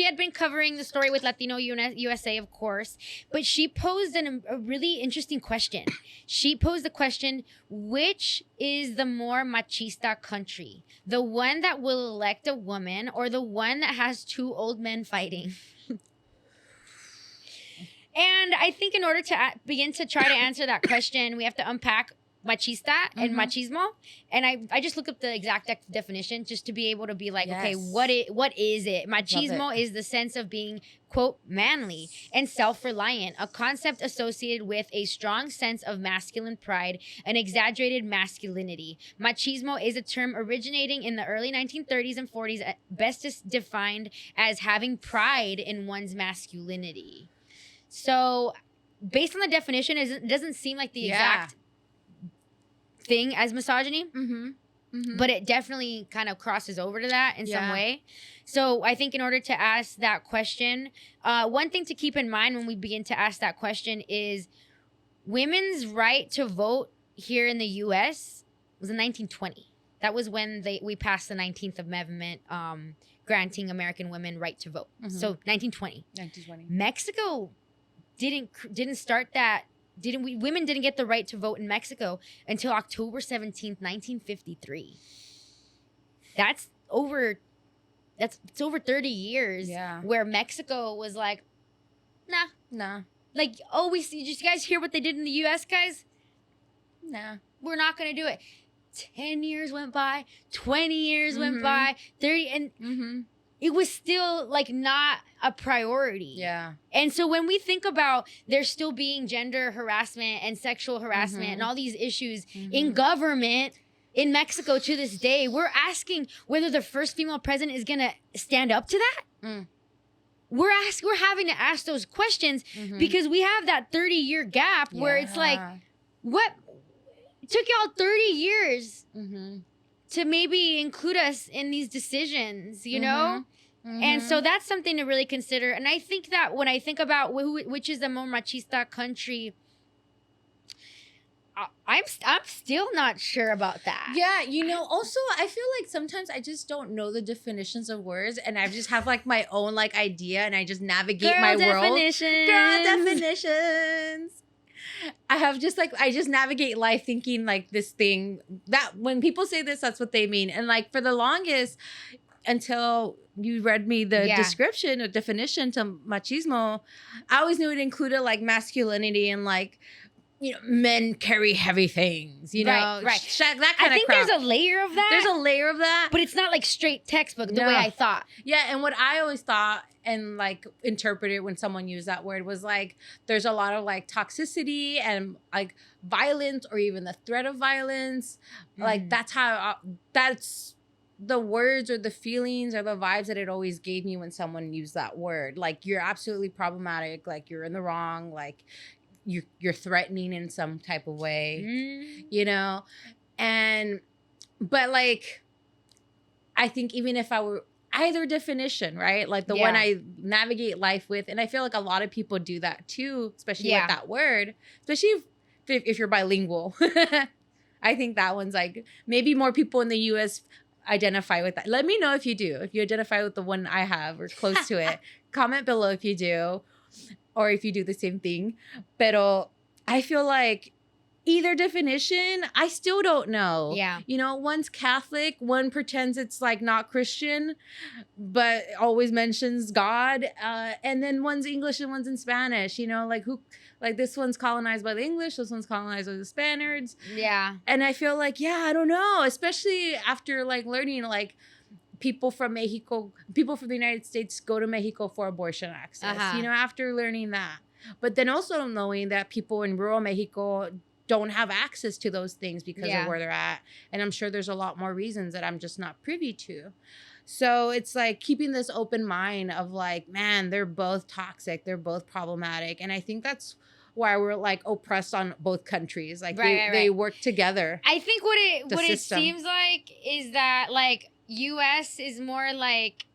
had been covering the story with Latino USA, of course, but she posed a really interesting question. She posed the question: which is the more machista country, the one that will elect a woman, or the one that has two old men fighting? And I think in order to begin to try to answer that question, we have to unpack machista and machismo. And I just looked up the exact definition just to be able to be like, okay, what is it? Machismo is the sense of being, quote, manly and self-reliant, a concept associated with a strong sense of masculine pride and exaggerated masculinity. Machismo is a term originating in the early 1930s and 40s, best defined as having pride in one's masculinity. So, based on the definition, it doesn't seem like the exact thing as misogyny, but it definitely kind of crosses over to that in some way. So, I think in order to ask that question, one thing to keep in mind when we begin to ask that question is women's right to vote here in the U.S. was in 1920. That was when we passed the 19th Amendment, granting American women right to vote. So, 1920. Mexico didn't start that. Women didn't get the right to vote in Mexico until October 17th, 1953. It's over 30 years where Mexico was like, nah. Like, oh, did you guys hear what they did in the US, guys? Nah. We're not gonna do it. 10 years went by, 20 years went by, 30, and it was still like not a priority. Yeah. And so when we think about there still being gender harassment and sexual harassment and all these issues in government in Mexico to this day, we're asking whether the first female president is going to stand up to that. We're having to ask those questions because we have that 30-year gap where it's like, what? It took y'all 30 years to maybe include us in these decisions, you know? And so that's something to really consider. And I think that when I think about which is the more machista country, I'm still not sure about that. Yeah, you know, also I feel like sometimes I just don't know the definitions of words and I just have like my own like idea and I just navigate my world. Girl definitions. I just navigate life thinking like this thing that when people say this, that's what they mean. And like for the longest, until you read me the description or definition to machismo, I always knew it included like masculinity and like, you know, men carry heavy things, you know, right. That kind of crap. I think there's a layer of that. There's a layer of that. But it's not like straight textbook the way I thought. Yeah, and what I always thought and like interpreted when someone used that word was like there's a lot of like toxicity and like violence or even the threat of violence. Like that's the words or the feelings or the vibes that it always gave me when someone used that word. Like, you're absolutely problematic. Like, you're in the wrong. Like, you're threatening in some type of way, you know? But like, I think even if I were either definition, right? Like the one I navigate life with. And I feel like a lot of people do that too, especially with that word, especially if you're bilingual. I think that one's like, maybe more people in the US identify with that. Let me know if you do. If you identify with the one I have or close to it. Comment below if you do, or if you do the same thing. Pero I feel like either definition, I still don't know. Yeah. You know, one's Catholic, one pretends it's like not Christian, but always mentions God. And then one's English and one's in Spanish. You know, like this one's colonized by the English, this one's colonized by the Spaniards. Yeah. And I feel like, I don't know, especially after like learning like people from Mexico, people from the United States go to Mexico for abortion access, you know, after learning that. But then also knowing that people in rural Mexico don't have access to those things because of where they're at. And I'm sure there's a lot more reasons that I'm just not privy to. So it's like keeping this open mind of like, man, they're both toxic. They're both problematic. And I think that's why we're like oppressed on both countries. Like they work together. I think what it seems like is that like US is more like,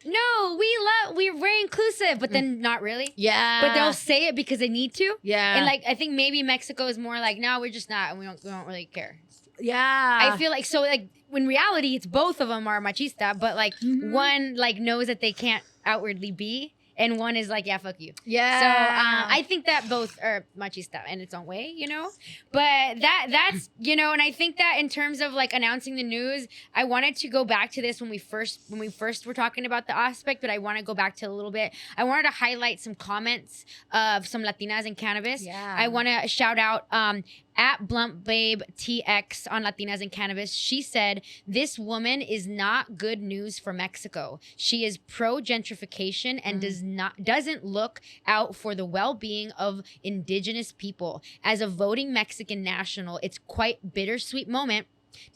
no, we're very inclusive, but then not really. Yeah. But they'll say it because they need to. Yeah. And like I think maybe Mexico is more like, no, we're just not, and we don't really care. Yeah. I feel like so like in reality it's both of them are machista, but like one like knows that they can't outwardly be. And one is like, yeah, fuck you. Yeah. So I think that both are machista in its own way, you know? But that's, you know, and I think that in terms of like announcing the news, I wanted to go back to this when we first were talking about the aspect, but I want to go back to a little bit. I wanted to highlight some comments of some Latinas in cannabis. Yeah. I want to shout out at Blunt Babe TX on Latinas in Cannabis. She said, this woman is not good news for Mexico. She is pro gentrification and doesn't look out for the well-being of indigenous people. As a voting Mexican national, it's quite bittersweet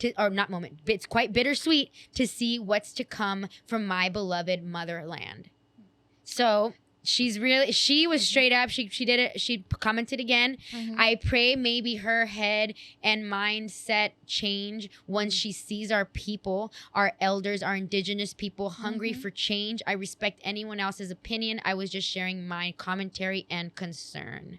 it's quite bittersweet to see what's to come from my beloved motherland. So she was straight up. She did it. She commented again. I pray maybe her head and mindset change once she sees our people, our elders, our indigenous people hungry for change. I respect anyone else's opinion. I was just sharing my commentary and concern.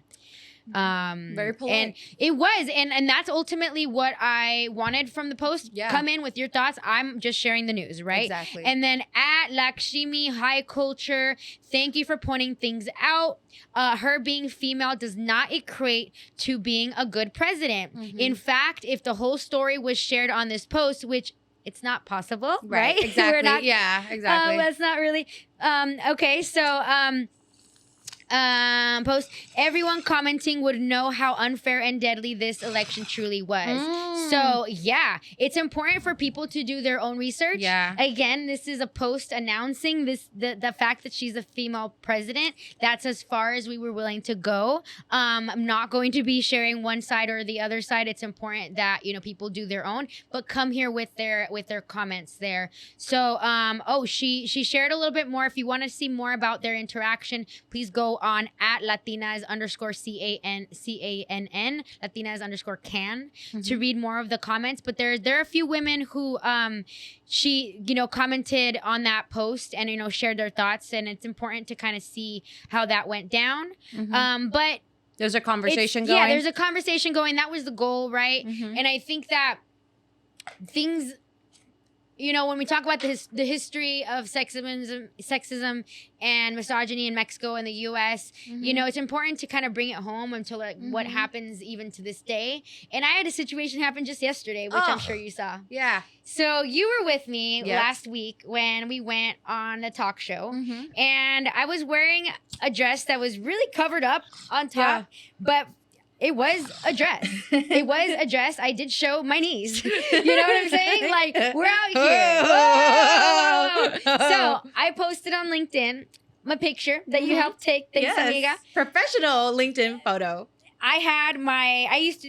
Very polite. And it was, and that's ultimately what I wanted from the post. Yeah. Come in with your thoughts. I'm just sharing the news, right? Exactly. And then at Lakshmi High Culture, thank you for pointing things out. Her being female does not equate to being a good president. In fact, if the whole story was shared on this post, which it's not possible, right? Exactly. We're not, exactly. That's not really. Okay, so post, everyone commenting would know how unfair and deadly this election truly was. So yeah, it's important for people to do their own research. Yeah. Again, this is a post announcing the fact that she's a female president. That's as far as we were willing to go. I'm not going to be sharing one side or the other side. It's important that, you know, people do their own, but come here with their comments there. So she shared a little bit more. If you want to see more about their interaction, please go on at Latinas _CANN, Latinas _can to read more of the comments. But there are a few women who she, you know, commented on that post and, you know, shared their thoughts, and it's important to kind of see how that went down. But there's a conversation going. Yeah, there's a conversation going. That was the goal, right? And I think that things, you know, when we talk about the history of sexism and misogyny in Mexico and the U.S., you know, it's important to kind of bring it home into like what happens even to this day. And I had a situation happen just yesterday, which I'm sure you saw. Yeah. So you were with me last week when we went on the talk show, and I was wearing a dress that was really covered up on top, but it was a dress. It was a dress. I did show my knees. You know what I'm saying? Like, we're out here. So I posted on LinkedIn my picture that you helped take. Thanks, amiga. Professional LinkedIn photo. I had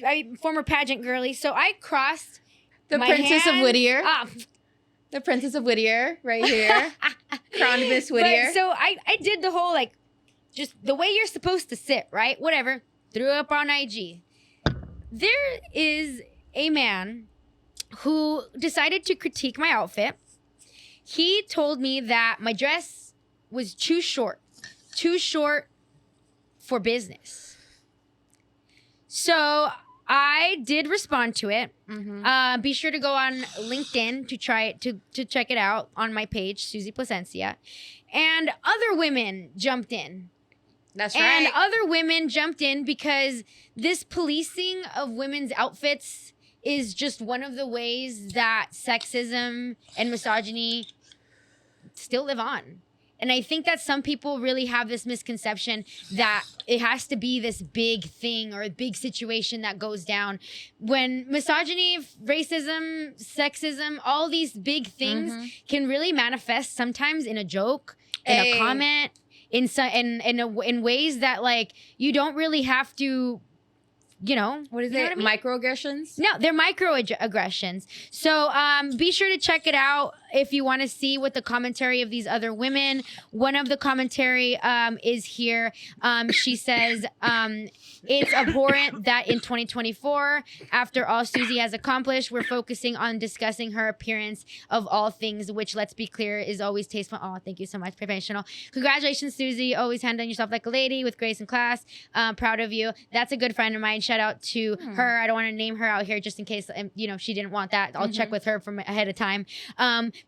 I'm former pageant girly, so I crossed the my Princess hand of Whittier. up. The Princess of Whittier, right here. Crowned Miss Whittier. But, so I did the whole like just the way you're supposed to sit, right? Whatever. Threw it up on IG. There is a man who decided to critique my outfit. He told me that my dress was too short for business. So I did respond to it. Mm-hmm. Be sure to go on LinkedIn to check it out on my page, Susie Plascencia. And other women jumped in. That's And right. other women jumped in because this policing of women's outfits is just one of the ways that sexism and misogyny still live on. And I think that some people really have this misconception that it has to be this big thing or a big situation that goes down. When misogyny, racism, sexism, all these big things can really manifest sometimes in a joke, in a comment, in ways that like you don't really have to, you know, What is you know it? what I mean? Microaggressions? No, they're microaggressions. So be sure to check it out if you want to see what the commentary of these other women. One of the commentary is here. She says, it's abhorrent that in 2024, after all Susie has accomplished, we're focusing on discussing her appearance of all things, which, let's be clear, is always tasteful. Oh, thank you so much. Professional. Congratulations, Susie. Always handling yourself like a lady with grace and class. Proud of you. That's a good friend of mine. Shout out to her. I don't want to name her out here just in case, she didn't want that. I'll check with her from ahead of time.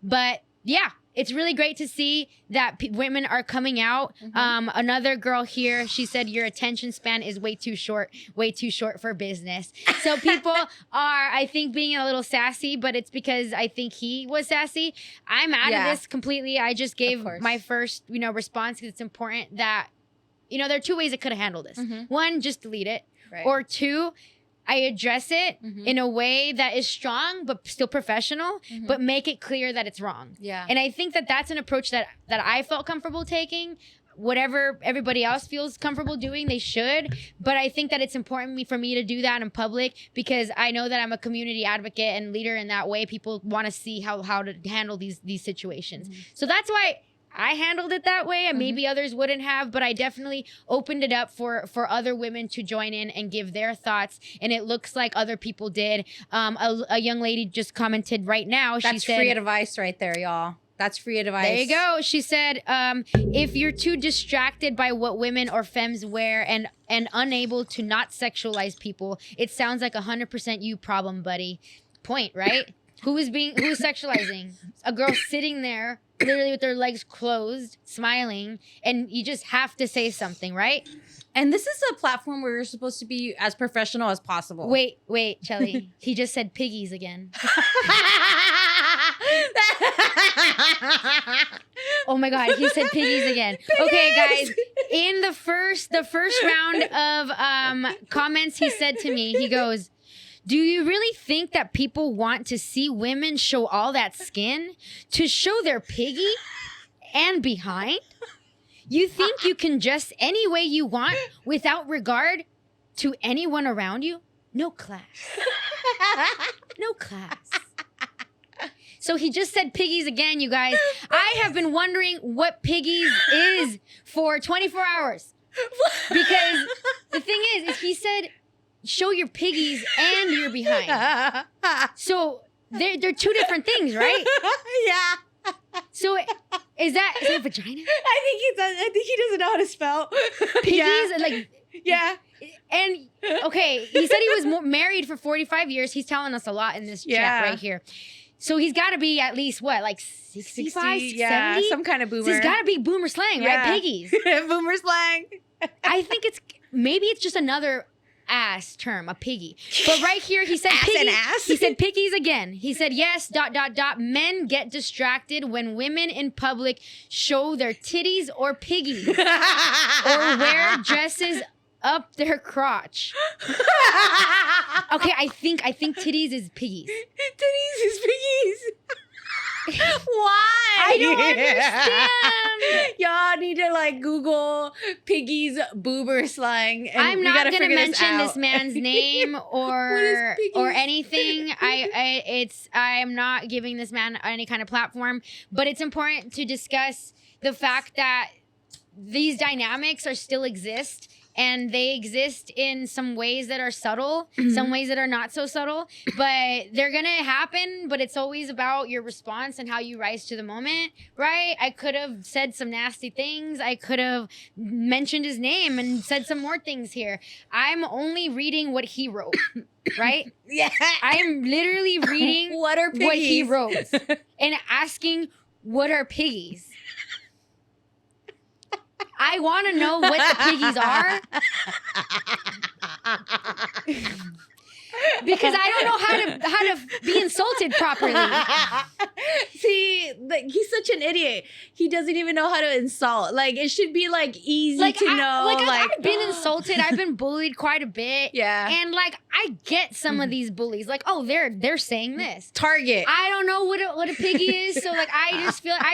But yeah, it's really great to see that women are coming out. Another girl here, she said, your attention span is way too short for business. So people are, I think, being a little sassy, but it's because I think he was sassy. I'm out of this completely. I just gave my first, response because it's important that, there are two ways I could have handled this. One, just delete it. Right. Or two, I address it in a way that is strong but still professional, but make it clear that it's wrong. Yeah. And I think that that's an approach that I felt comfortable taking. Whatever everybody else feels comfortable doing, they should. But I think that it's important for me to do that in public because I know that I'm a community advocate and leader in that way. People want to see how to handle these situations. So that's why I handled it that way, and maybe others wouldn't have, but I definitely opened it up for other women to join in and give their thoughts, and it looks like other people did. A young lady just commented right now. She That's said, free advice right there, y'all. That's free advice. there you go. She said, if you're too distracted by what women or femmes wear and unable to not sexualize people, it sounds like 100% you problem, buddy. Point, right? Who's sexualizing? A girl sitting there literally with their legs closed, smiling, and you just have to say something, right? And this is a platform where you're supposed to be as professional as possible. Wait, Chelly. He just said piggies again. Oh my God, he said piggies again. Okay, guys. In the first round of comments, he said to me, he goes, do you really think that people want to see women show all that skin to show their piggy and behind? You think you can dress any way you want without regard to anyone around you? No class. No class. So he just said piggies again, you guys. I have been wondering what piggies is for 24 hours. Because the thing is he said, show your piggies and your behind. So they're two different things, right? Yeah. So is that vagina? I think he doesn't know how to spell. Piggies, Yeah. And okay, he said he was married for 45 years. He's telling us a lot in this chat right here. So he's got to be at least what, like 65, 70? Yeah, some kind of boomer. So he's got to be boomer slang, right? Piggies. Boomer slang. I think maybe it's just another ass term, a piggy. But right here, he said ass piggies. and ass? He said piggies again. He said, yes, ... Men get distracted when women in public show their titties or piggies or wear dresses up their crotch. Okay, I think titties is piggies. Titties is piggies. Why? I don't understand. Y'all need to Google piggies boomer slang. And I'm not going to mention this man's name or anything. I'm not giving this man any kind of platform, but it's important to discuss the fact that these dynamics are still exist, and they exist in some ways that are subtle, some ways that are not so subtle, but they're gonna happen. But it's always about your response and how you rise to the moment, right? I could have said some nasty things. I could have mentioned his name and said some more things here. I'm only reading what he wrote, right? Yeah. I'm literally reading What are piggies? what he wrote and asking, what are piggies? I want to know what the piggies are because I don't know how to be insulted properly. See, he's such an idiot. He doesn't even know how to insult. Like, it should be like easy to know. I've been insulted. I've been bullied quite a bit. Yeah. And like, I get some of these bullies. Like, oh, they're saying this. Target. I don't know what a piggy is. So like, I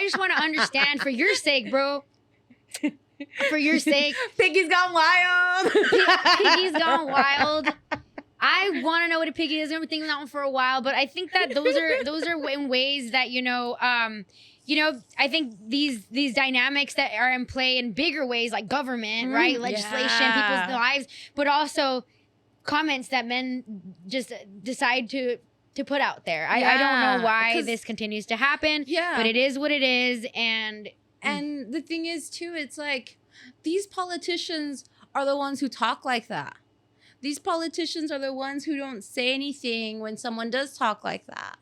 just want to understand for your sake, bro. For your sake. Piggy's gone wild. Piggy's gone wild. I want to know what a piggy is. I've been thinking that one for a while, but I think that those are in ways that I think these dynamics that are in play in bigger ways, like government, right, legislation, people's lives, but also comments that men just decide to put out there. I don't know why this continues to happen. Yeah, but it is what it is, and the thing is too, it's like these politicians are the ones who talk like that. These politicians are the ones who don't say anything when someone does talk like that.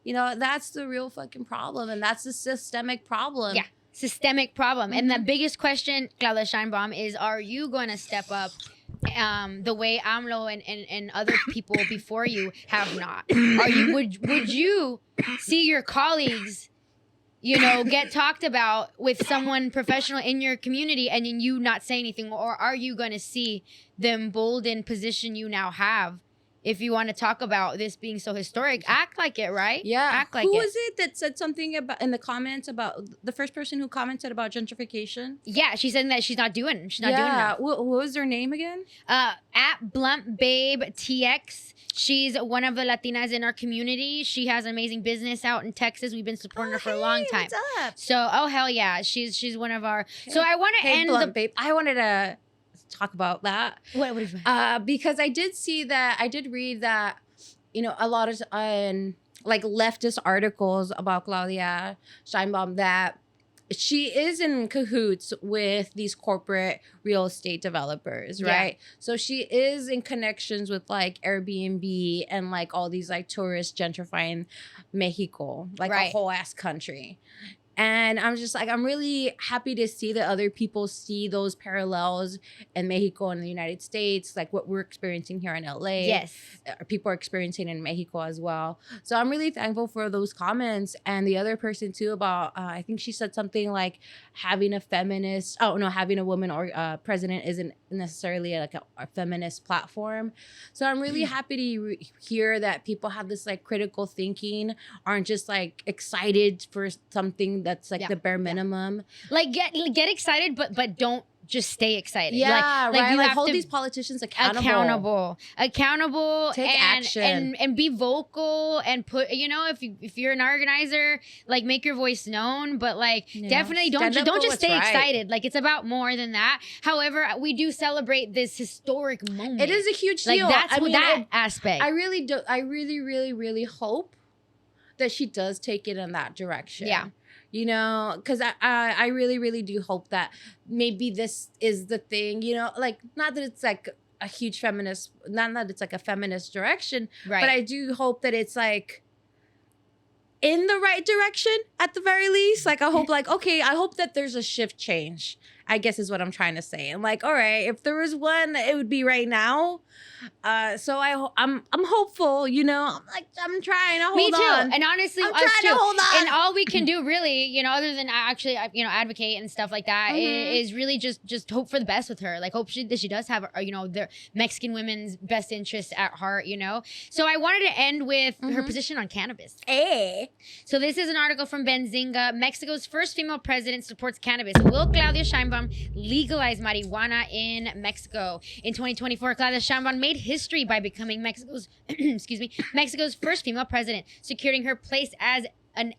You know, that's the real fucking problem. And that's the systemic problem. Yeah, systemic problem. And the biggest question, Claudia Sheinbaum, is are you going to step up the way AMLO and other people before you have not? Would you see your colleagues, get talked about with someone professional in your community and then you not say anything? Or are you going to see the emboldened position you now have? If you want to talk about this being so historic, act like it, right? Yeah. Act like Who it. was it that said something about in the comments about the first person who commented about gentrification? Yeah, she said that she's not doing enough. What was her name again? At Blunt Babe TX. She's one of the Latinas in our community. She has amazing business out in Texas. We've been supporting her for a long time. What's up? So, oh hell yeah, she's one of our. Okay. So I want to end Blunt Babe. I wanted to talk about that. What is that? Because I did read that, a lot of like leftist articles about Claudia Sheinbaum that she is in cahoots with these corporate real estate developers, right? Yeah. So she is in connections with like Airbnb and like all these like tourists gentrifying Mexico, like a whole ass country. And I'm just like, I'm really happy to see that other people see those parallels in Mexico and the United States, like what we're experiencing here in LA. Yes. People are experiencing in Mexico as well. So I'm really thankful for those comments. And the other person too about, I think she said something like having a woman or president isn't necessarily like a feminist platform. So I'm really happy to hear that people have this like critical thinking, aren't just like excited for something that's like the bare minimum. Like get excited, but don't just stay excited. Yeah, right. Like hold these politicians accountable. Take action and be vocal and put. If you're an organizer, like make your voice known. But like definitely don't just stay excited. Like it's about more than that. However, we do celebrate this historic moment. It is a huge deal. Like that's that aspect. I really do. I really, really, really hope that she does take it in that direction. Yeah. Because I really, really do hope that maybe this is the thing, like not that it's like a huge feminist, not that it's like a feminist direction, but I do hope that it's like in the right direction at the very least. Like I hope I hope that there's a shift change, I guess is what I'm trying to say. And like, all right, if there was one, it would be right now. So I'm hopeful, I'm trying to hold on. Me too. And honestly, I'm trying to hold on. And all we can do really, other than actually, advocate and stuff like that, is really just hope for the best with her. Like hope that she does have, the Mexican women's best interests at heart, So I wanted to end with her position on cannabis. So this is an article from Benzinga. Mexico's first female president supports cannabis. Will Claudia Sheinbaum legalize marijuana in Mexico? In 2024, Claudia Sheinbaum made history by becoming Mexico's Mexico's first female president, securing her place as an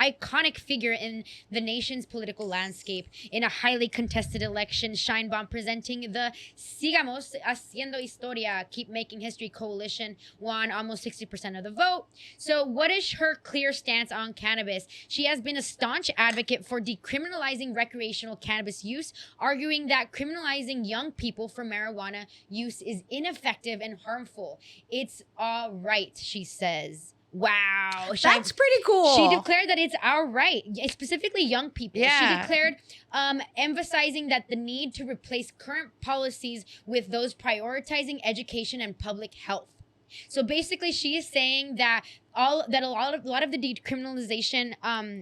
iconic figure in the nation's political landscape. In a highly contested election, Sheinbaum presenting the Sigamos Haciendo Historia, Keep Making History coalition, won almost 60% of the vote. So what is her clear stance on cannabis? She has been a staunch advocate for decriminalizing recreational cannabis use, arguing that criminalizing young people for marijuana use is ineffective and harmful. It's all right, she says. Wow. That's pretty cool. She declared that it's our right, specifically young people. Yeah. She declared, emphasizing that the need to replace current policies with those prioritizing education and public health. So basically, she is saying that a lot of the decriminalization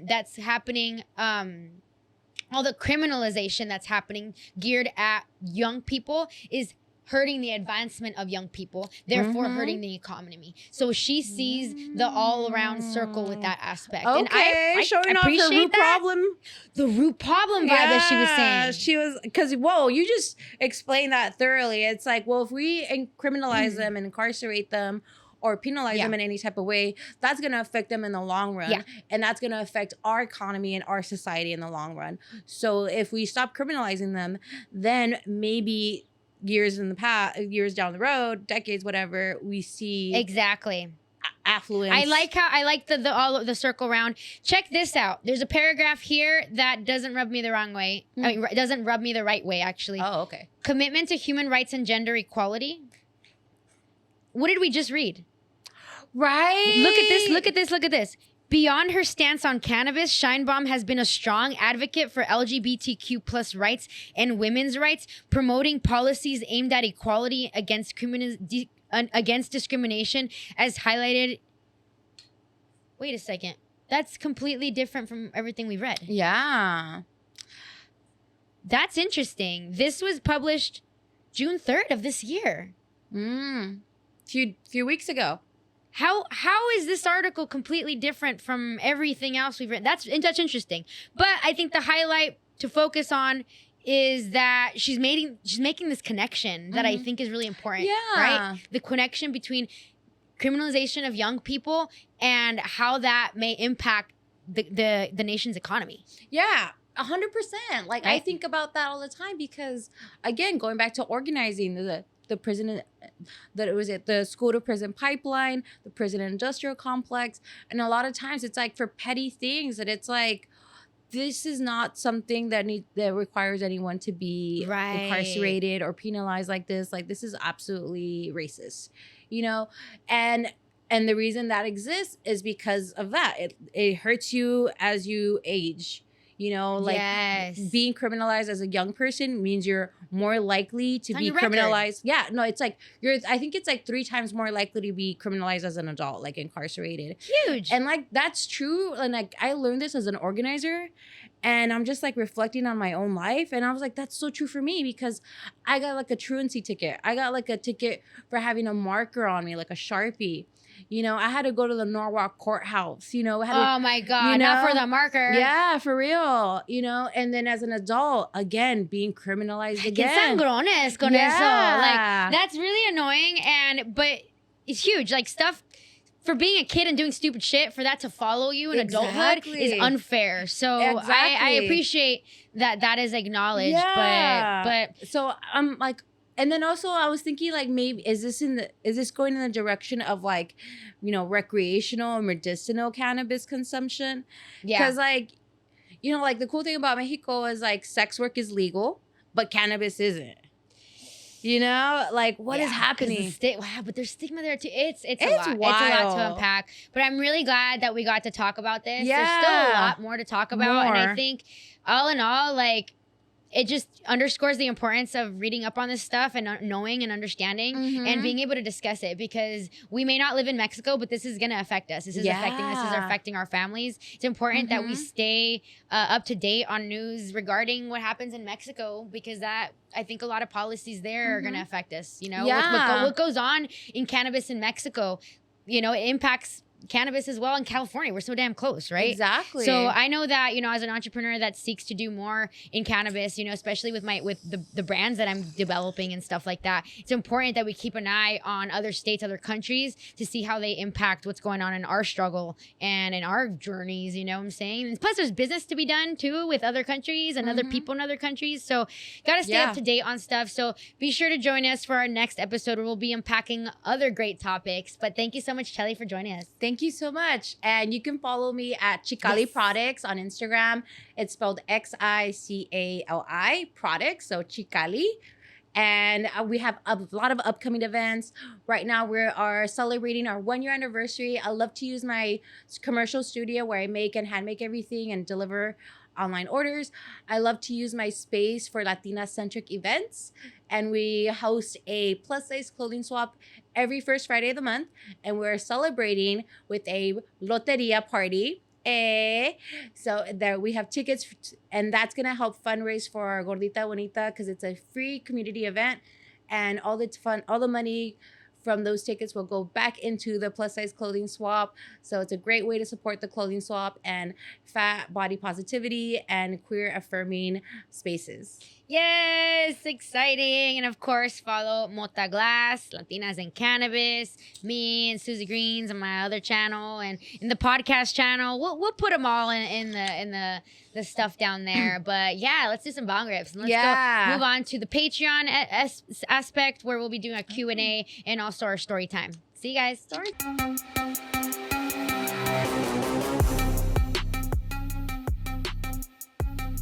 that's happening, all the criminalization that's happening geared at young people is hurting the advancement of young people, therefore hurting the economy. So she sees the all-around circle with that aspect. Okay, and I showing off appreciate the root problem. The root problem vibe that she was saying. She was, because, whoa, you just explained that thoroughly. It's like, well, if we criminalize them and incarcerate them or penalize them in any type of way, that's going to affect them in the long run. Yeah. And that's going to affect our economy and our society in the long run. So if we stop criminalizing them, then maybe years down the road, decades, whatever, we see exactly affluence. I like all of the circle round. Check this out. There's a paragraph here that doesn't rub me the wrong way. I mean, it doesn't rub me the right way, actually. Oh, okay. Commitment to human rights and gender equality. What did we just read? Right. Look at this. Beyond her stance on cannabis, Sheinbaum has been a strong advocate for LGBTQ plus rights and women's rights, promoting policies aimed at equality against discrimination, as highlighted. Wait a second. That's completely different from everything we've read. Yeah. That's interesting. This was published June 3rd of this year. Few weeks ago. How is this article completely different from everything else we've written? That's interesting. But I think the highlight to focus on is that she's making this connection that I think is really important. Yeah. Right? The connection between criminalization of young people and how that may impact the nation's economy. Yeah. 100%. Like, I think about that all the time because, again, going back to organizing the prison, the school to prison pipeline, the prison industrial complex. And a lot of times it's like for petty things that it's like, this is not something that requires anyone to be incarcerated or penalized like this. Like, this is absolutely racist, you know? And the reason that exists is because of that. It hurts you as you age. You know, like being criminalized as a young person means you're more likely to be criminalized. Yeah, no, it's like I think it's like 3 times more likely to be criminalized as an adult, like incarcerated. Huge. And like that's true. And like I learned this as an organizer, and I'm just like reflecting on my own life, and I was like, that's so true for me because I got like a truancy ticket. I got like a ticket for having a marker on me, like a Sharpie. You know, I had to go to the Norwalk courthouse, you know. Oh my God, not for the marker. Yeah, for real. You know, and then as an adult, again, being criminalized again. Que sangrones con eso. Like, that's really annoying, but it's huge. Like, stuff for being a kid and doing stupid shit, for that to follow you in adulthood is unfair. So I appreciate that is acknowledged. Yeah. But so I'm like, and then also I was thinking like maybe is this going in the direction of like, you know, recreational or medicinal cannabis consumption? Yeah. Because like, you know, like the cool thing about Mexico is like sex work is legal, but cannabis isn't. You know, like what is happening? But there's stigma there too. It's a lot. Wild. It's a lot to unpack. But I'm really glad that we got to talk about this. Yeah. There's still a lot more to talk about. And I think all in all, like, it just underscores the importance of reading up on this stuff and knowing and understanding and being able to discuss it, because we may not live in Mexico, but this is going to affect us. This is affecting our families. It's important that we stay up to date on news regarding what happens in Mexico, because that, I think a lot of policies there are going to affect us. You know, what goes on in cannabis in Mexico, you know, it impacts cannabis as well in California. We're so damn close, right? Exactly. So I know that, as an entrepreneur that seeks to do more in cannabis, especially with the brands that I'm developing and stuff like that, it's important that we keep an eye on other states, other countries to see how they impact what's going on in our struggle and in our journeys, you know what I'm saying? And plus there's business to be done too with other countries and other people in other countries. So gotta stay up to date on stuff. So be sure to join us for our next episode where we'll be unpacking other great topics. But thank you so much, Chelly, for joining us. Thank you so much. And you can follow me at Xicali Products on Instagram. It's spelled Xicali Products, so Xicali. And we have a lot of upcoming events. Right now, we are celebrating our 1-year anniversary. I love to use my commercial studio where I make and hand make everything and deliver online orders. I love to use my space for Latina-centric events. And we host a plus-size clothing swap every first Friday of the month. And we're celebrating with a loteria party. So there we have tickets, and that's gonna help fundraise for our Gordita Bonita because it's a free community event, and all the money from those tickets will go back into the plus size clothing swap. So it's a great way to support the clothing swap and fat body positivity and queer affirming spaces. Yes, exciting. And of course, follow Mota Glass, Latinas in Cannabis, me and Susie Greens on my other channel, and in the podcast channel. We'll put them all in the stuff down there. But yeah, let's do some bong rips. And let's go move on to the Patreon aspect where we'll be doing a Q&A and also our story time. See you guys. Story time.